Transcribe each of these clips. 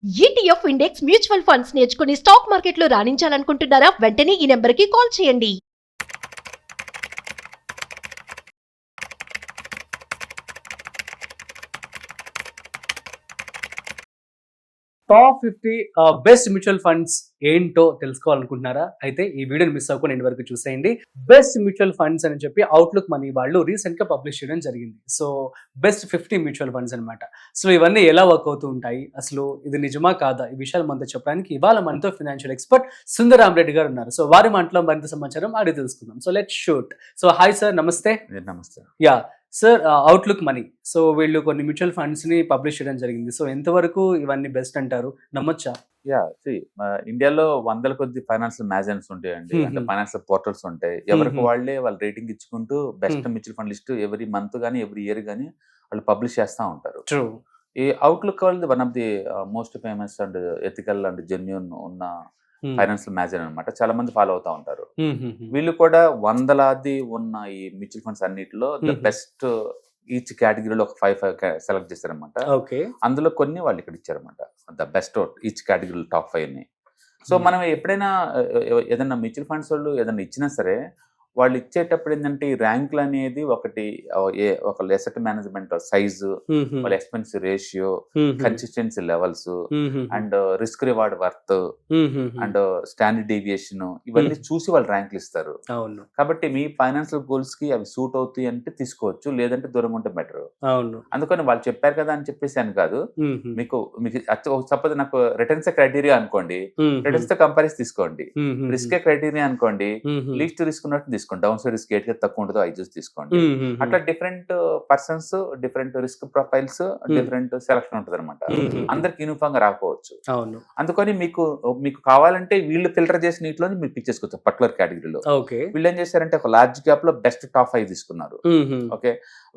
ETF index mutual funds నేర్చుకుని stock మార్కెట్లో రాణించాలనుకుంటున్నారా? వెంటనే ఈ నెంబర్కి కాల్ చేయండి. టాప్ 50 బెస్ట్ మ్యూచువల్ ఫండ్స్ ఏంటో తెలుసుకోవాలనుకుంటున్నారా? అయితే ఈ వీడియోని మిస్ అవ్వకుండా ఎండ్ వరకు చూసేయండి. బెస్ట్ మ్యూచువల్ ఫండ్స్ అని చెప్పి అవుట్లుక్ మనీ వాళ్ళు రీసెంట్ గా పబ్లిష్ చేయడం జరిగింది. సో బెస్ట్ 50 మ్యూచువల్ ఫండ్స్ అనమాట. సో ఇవన్నీ ఎలా వర్క్ అవుతూ ఉంటాయి, అసలు ఇది నిజమా కాదా, ఈ విషయాలు మనతో చెప్పడానికి ఇవాళ మనతో ఫైనాన్షియల్ ఎక్స్పర్ట్ సుందరామ్ రెడ్డి గారు ఉన్నారు. సో వారి మాటలో మరింత సమాచారం అడిగి తెలుసుకుందాం. So let's shoot. So hi sir, నమస్తే. నమస్తే. Yeah sir, outlook money, so వీళ్ళు కొన్ని మ్యూచువల్ ఫండ్స్ ని పబ్లిష్ చేయడం జరిగింది. సో ఎంతవరకు ఇవన్నీ బెస్ట్ అంటారు, నమ్మొచ్చా? ఇండియాలో వందల కొద్ది ఫైనాన్షియల్ మ్యాగజైన్స్ ఉంటాయండి, అంటే ఫైనాన్షియల్ పోర్టల్స్ ఉంటాయి. ఎవరికి వాళ్ళే వాళ్ళు రేటింగ్ ఇచ్చుకుంటూ best mutual fund list every month గానీ ఎవ్రీ ఇయర్ గానీ వాళ్ళు పబ్లిష్ చేస్తూ ఉంటారు. ఈ అవుట్లుక్ వాళ్ళది one of the most famous and ethical and genuine ఉన్న ఫైనాన్షియల్ మ్యాగజైన్ అనమాట. చాలా మంది ఫాలో అవుతా ఉంటారు. వీళ్ళు కూడా వందలాది ఉన్న ఈ మ్యూచువల్ ఫండ్స్ అన్నిటిలో ద బెస్ట్ ఈచ్ కేటగిరీలో ఒక 5 సెలెక్ట్ చేశారనమాట. అందులో కొన్ని వాళ్ళు ఇక్కడ ఇచ్చారనమాట, ద బెస్ట్ ఈచ్ కేటగిరీలో టాప్ 5 ని. సో మనం ఎప్పుడైనా ఏదైనా మ్యూచువల్ ఫండ్స్ వాళ్ళు ఏదైనా ఇచ్చినా సరే వాళ్ళు ఇచ్చేటప్పుడు ఏంటంటే ఈ ర్యాంకులు అనేది ఒక అసెట్ మేనేజ్మెంట్ సైజు, వాళ్ళ expensive ratio, consistency levels and risk reward worth and standard deviation ఇవన్నీ చూసి వాళ్ళు ర్యాంకులు ఇస్తారు. కాబట్టి మీ ఫైనాన్షియల్ గోల్స్ కి అవి సూట్ అవుతాయి అంటే తీసుకోవచ్చు, లేదంటే దూరంగా ఉంటే బెటర్. అందుకని వాళ్ళు చెప్పారు కదా అని చెప్పేసి అని కాదు. మీకు సపోజ్ నాకు రిటర్న్స్ క్రైటీరియా అనుకోండి, రిటర్న్స్ తో కంపారిజన్ తీసుకోండి. రిస్క్ క్రైటీరియా అనుకోండి, లీస్ట్ రిస్క్ ఉన్నట్టు తీసుకోండి. డౌన్ సైడ్ రిస్క్ ఏట్ తక్కువ ఉంటుందో అవి చూసి తీసుకోండి. అట్లా different persons, different risk profiles, different selection ఉంటుంది అనమాట. అందరికి యూనిఫామ్ గా రాకపోవచ్చు. అందుకని మీకు కావాలంటే వీళ్ళు ఫిల్టర్ చేసిన నీటిలోని మీరు పిక్ చేసుకోవచ్చు పర్టికులర్ కేటగిరీలో. వీళ్ళు ఏం చేశారంటే ఒక లార్జ్ గ్యాప్ లో బెస్ట్ టాప్ 5 తీసుకున్నారు. ఓకే,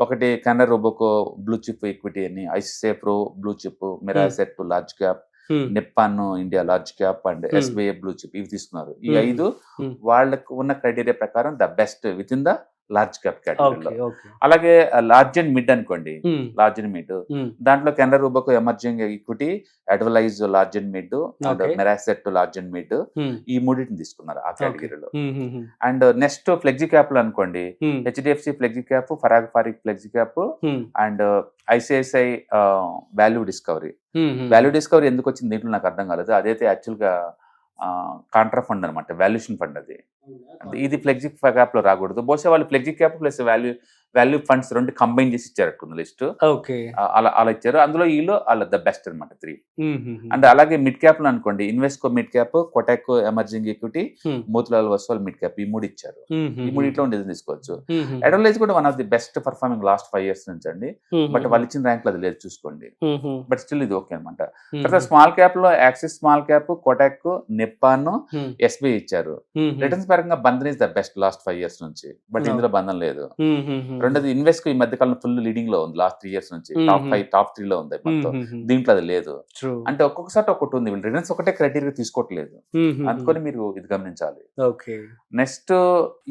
ఒకటి Canara Robeco blue chip equity అని, ICICI pru blue chip, Mirae Asset large cap, Nippon India large cap and SBI blue chip ఇవి తీసుకున్నారు. ఈ 5 వాళ్ళకు ఉన్న క్రైటీరియా ప్రకారం the best within the large cap కేటగిరీలో. అలాగే లార్జ్ అండ్ మిడ్ అనుకోండి, లార్జ్ అండ్ మిడ్ దాంట్లో Canara Robeco emerging equity, Edelweiss large and mid and Mirae Asset large and mid, ఈ మూడింటిని తీసుకున్నారు ఆ కేటగిరీలో. అండ్ నెక్స్ట్ ఫ్లెక్సీ క్యాప్ లో అనుకోండి, HDFC flexi cap, Parag Parikh flexi cap and ICICI value discovery. Value discovery ఎందుకు వచ్చింది దీంట్లో నాకు అర్థం కాలేదు. అదైతే యాక్చువల్ గా కాంట్రా ఫండ్ అనమాట, వాల్యుయేషన్ ఫండ్. అది ఇది ఫ్లెక్సీ క్యాప్ లో రాకూడదు. బహుశా వాళ్ళు flexi cap plus value funds రెండు కంబైన్ చేసి ఇచ్చారు లిస్ట్. అలా ఇచ్చారు. అందులో వీళ్ళు వాళ్ళ ద బెస్ట్ అనమాట 3. అండ్ అలాగే మిడ్ క్యాప్ లో అనుకోండి, ఇన్వెస్కో మిడ్ క్యాప్, కొటాకో emerging equity, Motilal Oswal mid cap, ఈ 3 ఇచ్చారు. ఈ 3 డిజైన్ తీసుకోవచ్చు. అడ్వలైజ్ కూడా one of the best performing last 5 years నుంచి అండి. బట్ వాళ్ళు ఇచ్చిన ర్యాంక్ లో అది లేదు చూసుకోండి. బట్ స్టిల్ ఇది ఓకే అనమాట. తర్వాత స్మాల్ క్యాప్ లో యాక్సిస్ స్మాల్ క్యాప్, కొటాకో, నిప్పాన్, ఎస్బీఐ ఇచ్చారు. రిటర్న్స్ పరంగా Bandhan is the best last 5 years నుంచి. బట్ ఇందులో బంధన్ లేదు. రెండోది ఇన్వెస్ట్ ఈ మధ్య కాలంలో ఫుల్ లీడింగ్ లో ఉంది లాస్ట్ 3 years నుంచి. టాప్ 5 టాప్ 3 లో ఉంది మొత్తం. దీంట్లో అది లేదు. అంటే ఒక్కొక్కసారి ఒక్కటి ఉంది. వీళ్ళు రిటర్న్స్ ఒకటే క్రైటీరియా తీసుకోవట్లేదు. అందుకని మీరు ఇది గమనించాలి. నెక్స్ట్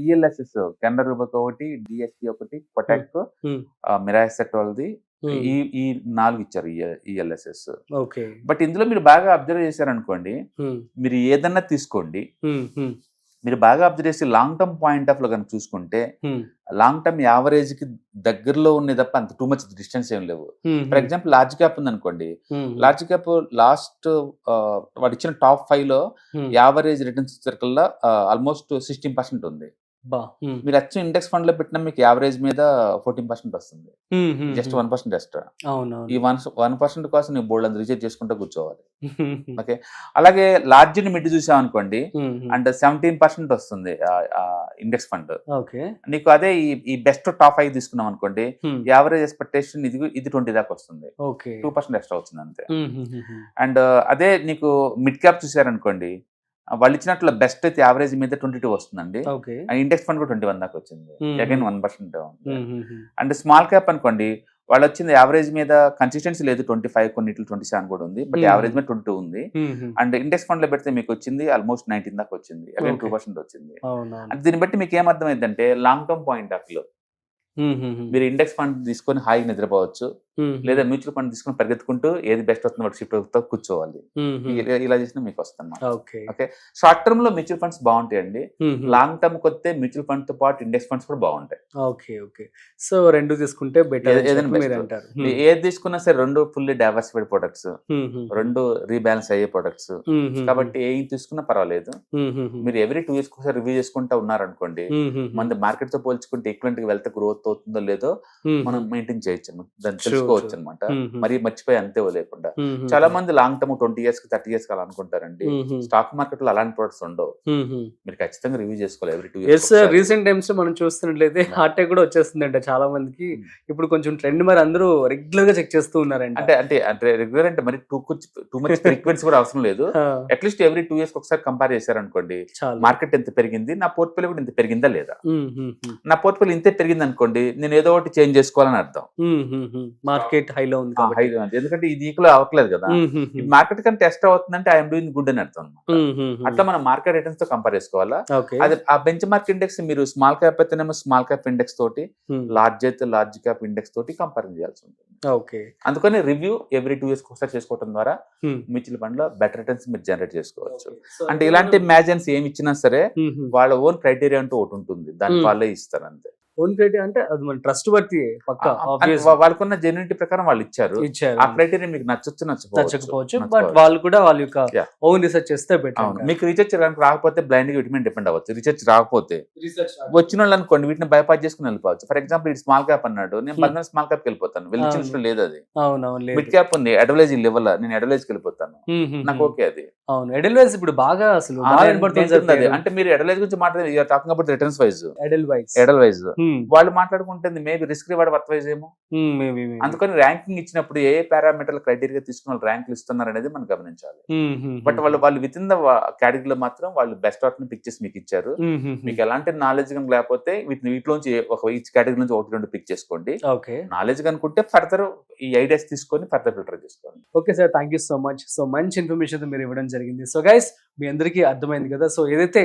ఈఎల్ఎస్ఎస్, కెనరా రూబోకో ఒకటి, డిఎస్పి ఒకటి, కొటాక్, మిరాసెట్ వాళ్ళది, ఈ 4 ఇచ్చారు ఈఎల్ఎస్ఎస్. బట్ ఇందులో మీరు బాగా అబ్జర్వ్ చేశారనుకోండి, మీరు ఏదన్నా తీసుకోండి, మీరు బాగా అబ్జర్వ్ చేసి లాంగ్ టర్మ్ పాయింట్ ఆఫ్ లో కనుక చూసుకుంటే లాంగ్ టర్మ్ యావరేజ్ కి దగ్గరలో ఉన్నాయి తప్ప అంత టూ మచ్ డిస్టెన్స్ ఏం లేవు. ఫర్ ఎగ్జాంపుల్ లార్జ్ క్యాప్ ఉంది అనుకోండి, లార్జ్ క్యాప్ లాస్ట్ వాడు ఇచ్చిన టాప్ 5 లో యావరేజ్ రిటర్న్స్ సర్కిల్ ఆల్మోస్ట్ 16% ఉంది. మీరు వచ్చి ఇండెక్స్ ఫండ్ లో పెట్టినా మీకు యావరేజ్ మీద 14% వస్తుంది. Just 1% extra. ఈ 1% కోసం నువ్వు బోల్డ్ అంత రీఛార్జ్ చేసుకుంటూ కూర్చోవాలి. ఓకే, అలాగే లార్జ్ మిడ్ చూసాం అనుకోండి, అండ్ 17% వస్తుంది ఇండెక్స్ ఫండ్. నీకు అదే ఈ బెస్ట్ టాప్ 5 తీసుకున్నాం అనుకోండి, యావరేజ్ ఎక్స్పెక్టేషన్ ఇది 20 దాకా వస్తుంది. 2% ఎక్స్ట్రా వచ్చింది అంతే. అండ్ అదే నీకు మిడ్ క్యాప్ చూసారనుకోండి, వాళ్ళు ఇచ్చినట్లు బెస్ట్ అయితే యావరేజ్ మీద 22 వస్తుందండి. ఇండెక్స్ ఫండ్ కూడా 21 దాకా వచ్చింది. అగైన్ 1% అండ్ స్మాల్ క్యాప్ అనుకోండి, వాళ్ళు వచ్చింది యావరేజ్ మీద కన్సిస్టెన్సీ లేదు, 25, కొన్నిట్లు 27 కూడా ఉంది. బట్ యావరేజ్ మీద 22 ఉంది. అండ్ ఇండెక్స్ ఫండ్ లో పెడితే మీకు వచ్చింది ఆల్మోస్ట్ 19 దాకా వచ్చింది. అగైన్ 2% వచ్చింది. అంటే దీన్ని బట్టి మీకు ఏమర్థమైందంటే లాంగ్ టర్మ్ పాయింట్ ఆఫ్ లో మీరు ఇండెక్స్ ఫండ్ తీసుకొని హాయిగా నిద్రపోవచ్చు. లేదా మ్యూచువల్ ఫండ్ తీసుకుని పరిగెత్తుకుంటూ ఏది బెస్ట్ అవుతుంది వాటి షిఫ్ట్ అవుతా కూర్చోవాలి. ఇలా చేసినా మీకు వస్తుంది. ఓకే, షార్ట్ టర్మ్ లో మ్యూచువల్ ఫండ్స్ బాగుంటాయండి, లాంగ్ టర్మ్ కొత్తే మ్యూచువల్ ఫండ్ తో పాటు ఇండెక్స్ ఫండ్స్ కూడా బాగుంటాయి. ఓకే, సో రెండు తీసుకుంటే బెటర్ అంటారు. ఏది తీసుకున్నా సరే రెండు ఫుల్లీ డైవర్సిఫైడ్ ప్రొడక్ట్స్, రెండు రీబ్యాలెన్స్ అయ్యే ప్రొడక్ట్స్, కాబట్టి ఏం తీసుకున్నా పర్వాలేదు. మీరు ఎవ్రీ 2 years ఒకసారి రివ్యూ చేసుకుంటా ఉన్నారనుకోండి, మన మార్కెట్ తో పోల్చుకుంటే ఈక్వలెంట్ గా వెల్త్ గ్రోత్ అవుతుందో లేదో మనం మెయింటైన్ చేయొచ్చు, దాన్ని తెలుసుకోవచ్చు అనమాట. మరి మర్చిపోయి అంతే లేకుండా చాలా మంది లాంగ్ టర్మ్ 20 years 30 years అలా అనుకుంటారండి. స్టాక్ మార్కెట్ లో అలాంటి ప్రొడక్ట్స్ ఉండవు, మీరు ఖచ్చితంగా రివ్యూ చేసుకోవాలి ఎవ్రీ 2 years. రీసెంట్ టైమ్స్ లో మనం చూస్తున్నట్లయితే హార్ట్ అటాక్ కూడా వచ్చేస్తుందంట చాలా మందికి. ఇప్పుడు కొంచెం ట్రెండ్, మరి అందరూ రెగ్యులర్ గా చెక్ చేస్తూ ఉన్నారంట. అంటే రెగ్యులర్ అంటే మరి టూ మచ్ ఫ్రీక్వెన్సీ కూడా అవసరం లేదు. అట్లీస్ట్ ఎవ్రీ 2 years ఒకసారి కంపేర్ చేశారనుకోండి, మార్కెట్ ఎంత పెరిగింది, నా పోర్ట్ఫోలియో కూడా ఇంత పెరిగిందా లేదా. నా పోర్ట్ఫోలియో ఇంతే పెరిగింది అనుకోండి, నేను ఏదో ఒకటి చేంజ్ చేసుకోవాలని అర్థం. మార్కెట్ హైలో ఉంది, ఎందుకంటే ఇది ఈక్వల్ అవ్వట్లేదు కదా. మార్కెట్ కంటే టెస్ట్ అవుతుందంటే ఐఎమ్ డూయింగ్ గుడ్ అని అర్థం అనమాట. అట్లా మనం మార్కెట్ రిటర్న్స్ తో కంపేర్ చేసుకోవాలా. అది ఆ బెంచ్ మార్క్ ఇండెక్స్ మీరు స్మాల్ క్యాప్ అయితేనేమో స్మాల్ క్యాప్ ఇండెక్స్ తోటి, లార్జ్ అయితే లార్జ్ క్యాప్ ఇండెక్స్ తోటి కంపేర్ చేయాల్సి ఉంటుంది. అందుకని రివ్యూ ఎవ్రీ 2 years ఒకసారి చేసుకోవడం ద్వారా మ్యూచువల్ ఫండ్ లో బెటర్ రిటర్న్స్ మీరు జనరేట్ చేసుకోవచ్చు. అంటే ఇలాంటి మ్యాజన్స్ ఏమి ఇచ్చినా సరే వాళ్ళ ఓన్ క్రైటీరియా అంటూ ఒకటి ఉంటుంది, దాని వాళ్ళే ఇస్తారు అంతే. ఓన్ క్రైటీరియా అంటే అది మన ట్రస్ట్ వర్తి, వాళ్ళకున్న జెన్యూనిటీ ప్రకారం వాళ్ళు ఇచ్చారు. ఆ క్రైటీరియా మీకు నచ్చకపోవచ్చు, బట్ వాళ్ళు కూడా వాళ్ళ యొక్క ఓన్ రీసెర్చ్ చేస్తే బెటర్. మీకు రీసెర్చ్ రాకపోతే బ్లైండ్ గా వీటి డిపెండ్ అవ్వచ్చు. రీసెర్చ్ రాకపోతే వచ్చిన వాళ్ళు అనుకోండి వీటిని బైపాస్ చేసుకుని వెళ్ళిపోవచ్చు. ఫర్ ఎగ్జాంపుల్ ఇది స్మాల్ క్యాప్ అన్నాడు, నేను 10 స్మాల్ క్యాప్ వెళ్ళిపోతాను, వెళ్ళి లేదు అది మిడ్ క్యాప్ ఉంది, అడ్వైజ్ లెవెల్ నేను అడ్వైజ్ వెళ్ళిపోతాను, నాకు ఓకే అది. అవును, ఎడెల్వైజ్ ఇప్పుడు బాగా అసలు అంటే మీరు ఎడెల్వైజ్ గురించి మాట్లాడే టాకింగ్ అబౌట్ రిటర్న్స్ వైజ్, ఎడెల్వైజ్ వాళ్ళు మాట్లాడుకుంటుంది మేబీ రిస్క్ రివార్డ్ వర్త్ ఏమో. అందుకని ర్యాంకింగ్ ఇచ్చినప్పుడు ఏ పారామీటర్ క్రైటీరియా తీసుకుని వాళ్ళు ర్యాంకులు ఇస్తున్నారు అనేది మనం గమనించాలి. బట్ వాళ్ళు విత్ ఇన్ ద కేటగిరీలో మాత్రం వాళ్ళు బెస్ట్ అవుట్ ని పిక్ చేసి మీకు ఇచ్చారు. మీకు ఎలాంటి నాలెడ్జ్ లేకపోతే వీటిలోంచి ఈచ్ కేటగిరీ నుంచి 1-2 పిక్ చేసుకోండి. నాలెడ్జ్ కనుకుంటే ఫర్దర్ ఈ ఐడియాస్ తీసుకొని ఫర్దర్ ఫిల్టర్ చేసుకోండి. Okay sir, thank you so much. So మంచి ఇన్ఫర్మేషన్ మీరు ఇవ్వడం జరిగింది. సో గైస్, మీ అందరికీ అర్థమైంది కదా. సో ఏదైతే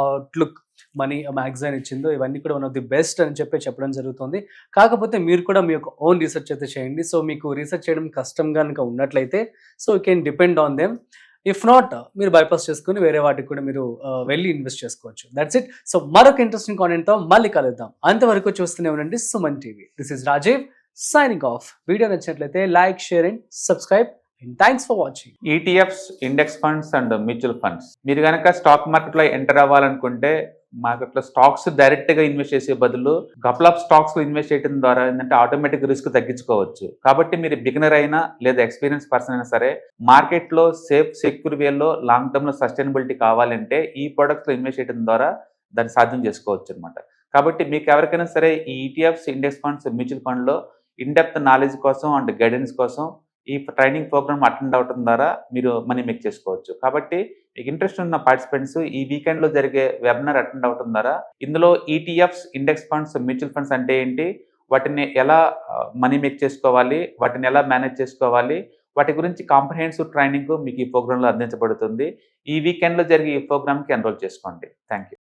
అవుట్లుక్ మనీ మ్యాగజైన్ ఇచ్చిందో ఇవన్నీ కూడా వన్ ఆఫ్ ది బెస్ట్ అని చెప్పడం జరుగుతుంది. కాకపోతే మీరు కూడా మీ యొక్క ఓన్ రీసెర్చ్ అయితే చేయండి. సో మీకు రీసెర్చ్ చేయడం కష్టం కనుక ఉన్నట్లయితే so you can depend on them. If not, మీరు బైపాస్ చేసుకుని వేరే వాటికి కూడా మీరు వెళ్ళి ఇన్వెస్ట్ చేసుకోవచ్చు. That's it. సో మరొక ఇంట్రెస్టింగ్ కాంటెంట్తో మళ్ళీ కలుద్దాం. అంతవరకు చూస్తూనే ఉండండి Suman TV. This is Rajiv signing off. Video నచ్చినట్లయితే like, share and subscribe. And thanks for watching. ETFs, index funds and mutual funds, మీరు కనుక స్టాక్ మార్కెట్ లో ఎంటర్ అవ్వాలనుకుంటే మార్కెట్ లో స్టాక్స్ డైరెక్ట్ గా ఇన్వెస్ట్ చేసే బదులు కపుల్ ఆఫ్ స్టాక్స్ లో ఇన్వెస్ట్ చేయడం ద్వారా ఏంటంటే ఆటోమేటిక్ రిస్క్ తగ్గించుకోవచ్చు. కాబట్టి మీరు బిగినర్ అయినా లేదా ఎక్స్పీరియన్స్ పర్సన్ అయినా సరే మార్కెట్ లో సేఫ్ సెక్యూర్ వేలో లాంగ్ టర్మ్ లో సస్టైనబిలిటీ కావాలంటే ఈ ప్రొడక్ట్స్ లో ఇన్వెస్ట్ చేయడం ద్వారా దాన్ని సాధ్యం చేసుకోవచ్చు అనమాట. కాబట్టి మీకు ఎవరికైనా సరే ఈ ETFs, index funds, mutual fund లో ఇన్ డెప్త్ నాలెడ్జ్ కోసం అండ్ గైడెన్స్ కోసం ఈ ట్రైనింగ్ ప్రోగ్రామ్ అటెండ్ అవడం ద్వారా మీరు మనీ మేక్ చేసుకోవచ్చు. కాబట్టి మీకు ఇంట్రెస్ట్ ఉన్న పార్టిసిపెంట్స్ ఈ వీకెండ్ లో జరిగే వెబినార్ అటెండ్ అవడం ద్వారా ఇందులో ETFs, index funds, mutual funds అంటే ఏంటి, వాటిని ఎలా మనీ మేక్ చేసుకోవాలి, వాటిని ఎలా మేనేజ్ చేసుకోవాలి, వాటి గురించి కాంప్రహెన్సివ్ ట్రైనింగ్ మీకు ఈ ప్రోగ్రామ్ లో అందించబడుతుంది. ఈ వీకెండ్ లో జరిగే ఈ ప్రోగ్రామ్ కి ఎన్రోల్ చేసుకోండి. Thank you.